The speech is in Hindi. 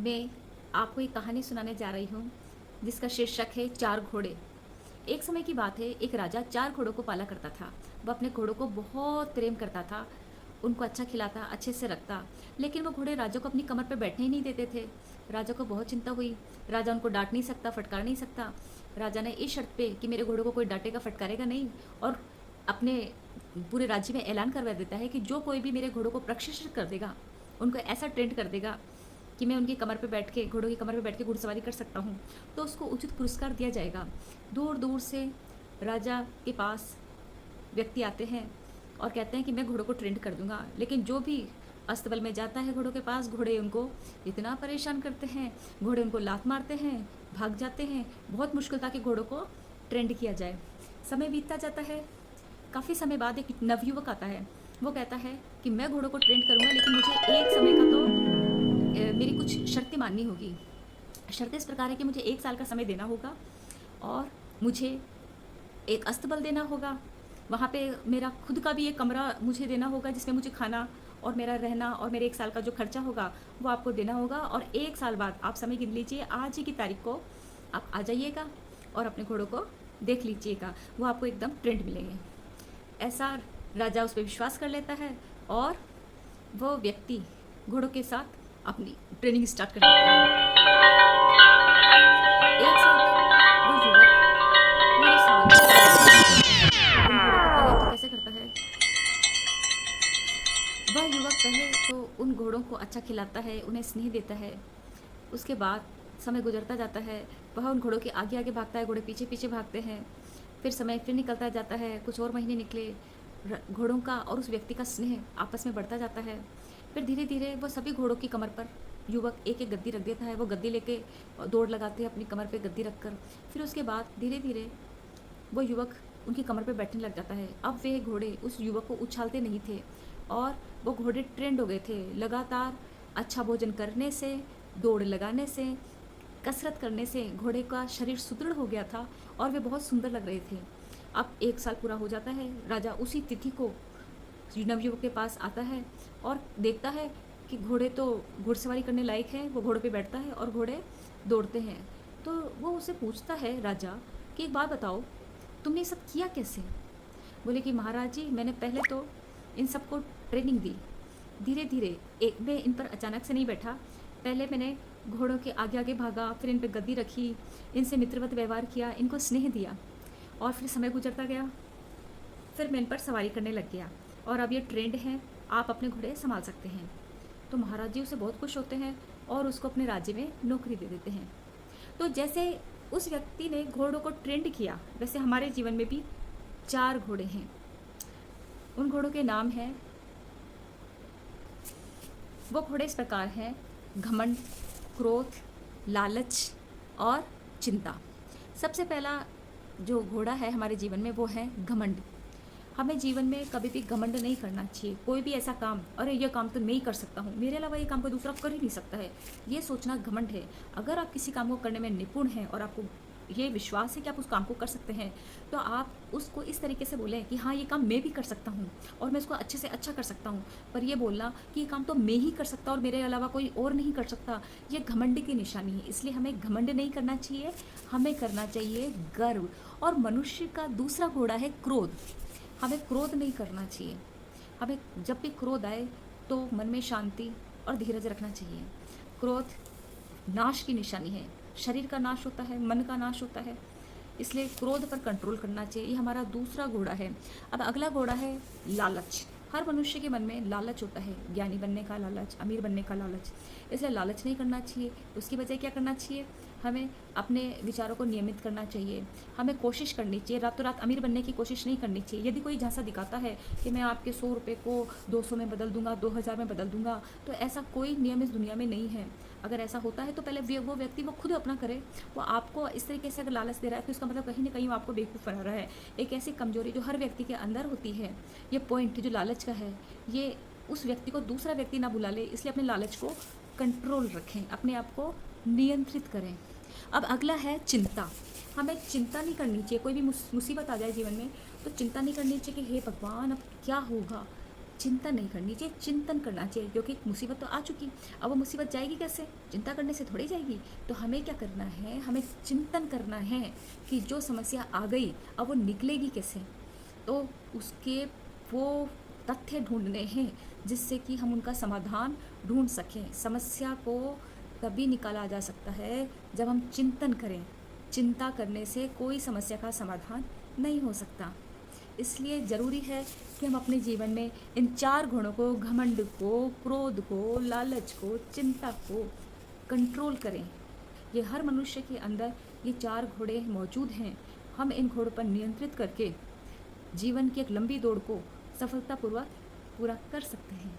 मैं आपको एक कहानी सुनाने जा रही हूँ जिसका शीर्षक है चार घोड़े। एक समय की बात है, एक राजा चार घोड़ों को पाला करता था। वह अपने घोड़ों को बहुत प्रेम करता था, उनको अच्छा खिलाता, अच्छे से रखता। लेकिन वो घोड़े राजा को अपनी कमर पर बैठने ही नहीं देते थे। राजा को बहुत चिंता हुई। राजा उनको डांट नहीं सकता, फटकार नहीं सकता। राजा ने इस शर्त पे कि मेरे घोड़ों को कोई डांटेगा फटकारेगा नहीं, और अपने पूरे राज्य में ऐलान करवा देता है कि जो कोई भी मेरे घोड़ों को प्रशिक्षित कर देगा, उनको ऐसा ट्रेंड कर देगा कि मैं उनकी कमर पे बैठ के, घोड़ों की कमर पे बैठ के घुड़सवारी कर सकता हूँ, तो उसको उचित पुरस्कार दिया जाएगा। दूर दूर से राजा के पास व्यक्ति आते हैं और कहते हैं कि मैं घोड़ों को ट्रेंड कर दूंगा। लेकिन जो भी अस्तबल में जाता है घोड़ों के पास, घोड़े उनको इतना परेशान करते हैं, घोड़े उनको लात मारते हैं, भाग जाते हैं। बहुत मुश्किल था कि घोड़ों को ट्रेंड किया जाए। समय बीतता जाता है। काफ़ी समय बाद एक नवयुवक आता है। वो कहता है कि मैं घोड़ों को ट्रेंड करूँगा, लेकिन मुझे एक समय का तो मेरी कुछ शर्तें माननी होगी। शर्तें इस प्रकार है कि मुझे 1 साल का समय देना होगा, और मुझे एक अस्तबल देना होगा। वहाँ पे मेरा खुद का भी एक कमरा मुझे देना होगा, जिसमें मुझे खाना और मेरा रहना और मेरे 1 साल का जो खर्चा होगा वो आपको देना होगा। और 1 साल बाद आप समय गिन लीजिए, आज ही की तारीख को आप आ जाइएगा और अपने घोड़ों को देख लीजिएगा, वो आपको एकदम ट्रेंड मिलेंगे। ऐसा राजा उस पर विश्वास कर लेता है और वो व्यक्ति घोड़ों के साथ अपनी ट्रेनिंग स्टार्ट कर देता है। 1 साल तक वो युवक पूरे साल उन घोड़ों को पहले तो कैसे करता है, वह युवक पहले तो उन घोड़ों को अच्छा खिलाता है, उन्हें स्नेह देता है। उसके बाद समय गुजरता जाता है, वह उन घोड़ों के आगे आगे भागता है, घोड़े पीछे पीछे भागते हैं। फिर समय फिर निकलता जाता है, कुछ और महीने निकले। घोड़ों का और उस व्यक्ति का स्नेह आपस में बढ़ता जाता है। फिर धीरे धीरे वो सभी घोड़ों की कमर पर युवक एक एक गद्दी रख देता है। वो गद्दी लेके दौड़ लगाते हैं अपनी कमर पे गद्दी रखकर। फिर उसके बाद धीरे धीरे वो युवक उनकी कमर पे बैठने लग जाता है। अब वे घोड़े उस युवक को उछालते नहीं थे, और वो घोड़े ट्रेंड हो गए थे। लगातार अच्छा भोजन करने से, दौड़ लगाने से, कसरत करने से घोड़े का शरीर सुदृढ़ हो गया था और वे बहुत सुंदर लग रहे थे। अब 1 साल पूरा हो जाता है। राजा उसी तिथि को नवयुवक के पास आता है और देखता है कि घोड़े तो घुड़सवारी करने लायक हैं। वो घोड़े पे बैठता है और घोड़े दौड़ते हैं। तो वो उसे पूछता है, राजा, कि एक बात बताओ, तुमने ये सब किया कैसे? बोले कि महाराज जी, मैंने पहले तो इन सबको ट्रेनिंग दी। धीरे धीरे एक मैं इन पर अचानक से नहीं बैठा। पहले मैंने घोड़ों के आगे आगे भागा, फिर इन पर गद्दी रखी, इनसे मित्रवत व्यवहार किया, इनको स्नेह दिया, और फिर समय गुजरता गया। फिर मैं इन पर सवारी करने लग गया, और अब ये ट्रेंड है, आप अपने घोड़े संभाल सकते हैं। तो महाराज जी उससे बहुत खुश होते हैं और उसको अपने राज्य में नौकरी दे देते हैं। तो जैसे उस व्यक्ति ने घोड़ों को ट्रेंड किया, वैसे हमारे जीवन में भी 4 घोड़े हैं। उन घोड़ों के नाम हैं, वो घोड़े इस प्रकार हैं: घमंड, क्रोध, लालच और चिंता। सबसे पहला जो घोड़ा है हमारे जीवन में वो है घमंड। हमें जीवन में कभी भी घमंड नहीं करना चाहिए। कोई भी ऐसा काम, अरे ये काम तो मैं ही कर सकता हूँ, मेरे अलावा ये काम कोई दूसरा कर ही नहीं सकता है, ये सोचना घमंड है। अगर आप किसी काम को करने में निपुण हैं और आपको ये विश्वास है कि आप उस काम को कर सकते हैं, तो आप उसको इस तरीके से बोलें कि हाँ, ये काम मैं भी कर सकता हूँ और मैं इसको अच्छे से अच्छा कर सकता हूँ। पर ये बोलना कि ये काम तो मैं ही कर सकता और मेरे अलावा कोई और नहीं कर सकता, ये घमंड की निशानी है। इसलिए हमें घमंड नहीं करना चाहिए, हमें करना चाहिए गर्व। और मनुष्य का दूसरा घोड़ा है क्रोध। हमें क्रोध नहीं करना चाहिए। हमें जब भी क्रोध आए तो मन में शांति और धीरज रखना चाहिए। क्रोध नाश की निशानी है, शरीर का नाश होता है, मन का नाश होता है, इसलिए क्रोध पर कंट्रोल करना चाहिए। ये हमारा दूसरा घोड़ा है। अब अगला घोड़ा है लालच। हर मनुष्य के मन में लालच होता है, ज्ञानी बनने का लालच, अमीर बनने का लालच। इसलिए लालच नहीं करना चाहिए। उसकी बजाय क्या करना चाहिए? हमें अपने विचारों को नियमित करना चाहिए। हमें कोशिश करनी चाहिए, रातों रात अमीर बनने की कोशिश नहीं करनी चाहिए। यदि कोई झांसा दिखाता है कि मैं आपके 100 रुपये को 200 में बदल दूंगा, 2000 में बदल दूंगा, तो ऐसा कोई नियम इस दुनिया में नहीं है। अगर ऐसा होता है तो पहले वो व्यक्ति वो खुद अपना करे। वो आपको इस तरीके से अगर लालच दे रहा है तो इसका मतलब कहीं ना कहीं वो आपको बेवकूफ़ बना रहा है। एक ऐसी कमजोरी जो हर व्यक्ति के अंदर होती है, ये पॉइंट जो लालच का है, ये उस व्यक्ति को दूसरा व्यक्ति ना बुला ले। इसलिए अपने लालच को कंट्रोल रखें, अपने आप को नियंत्रित करें। अब अगला है चिंता। हमें चिंता नहीं करनी चाहिए। कोई भी मुसीबत आ जाए जीवन में तो चिंता नहीं करनी चाहिए कि हे भगवान अब क्या होगा, चिंता नहीं करनी चाहिए, चिंतन करना चाहिए, क्योंकि मुसीबत तो आ चुकी, अब वो मुसीबत जाएगी कैसे? चिंता करने से थोड़ी जाएगी। तो हमें क्या करना है, हमें चिंतन करना है कि जो समस्या आ गई अब वो निकलेगी कैसे। तो उसके वो तथ्य ढूंढने हैं जिससे कि हम उनका समाधान ढूंढ सकें। समस्या को तभी निकाला जा सकता है जब हम चिंतन करें। चिंता करने से कोई समस्या का समाधान नहीं हो सकता। इसलिए ज़रूरी है कि हम अपने जीवन में इन 4 गुणों को, घमंड को, क्रोध को, लालच को, चिंता को कंट्रोल करें। ये हर मनुष्य के अंदर ये 4 घोड़े मौजूद हैं। हम इन घोड़ों पर नियंत्रित करके जीवन की एक लंबी दौड़ को सफलतापूर्वक पूरा कर सकते हैं।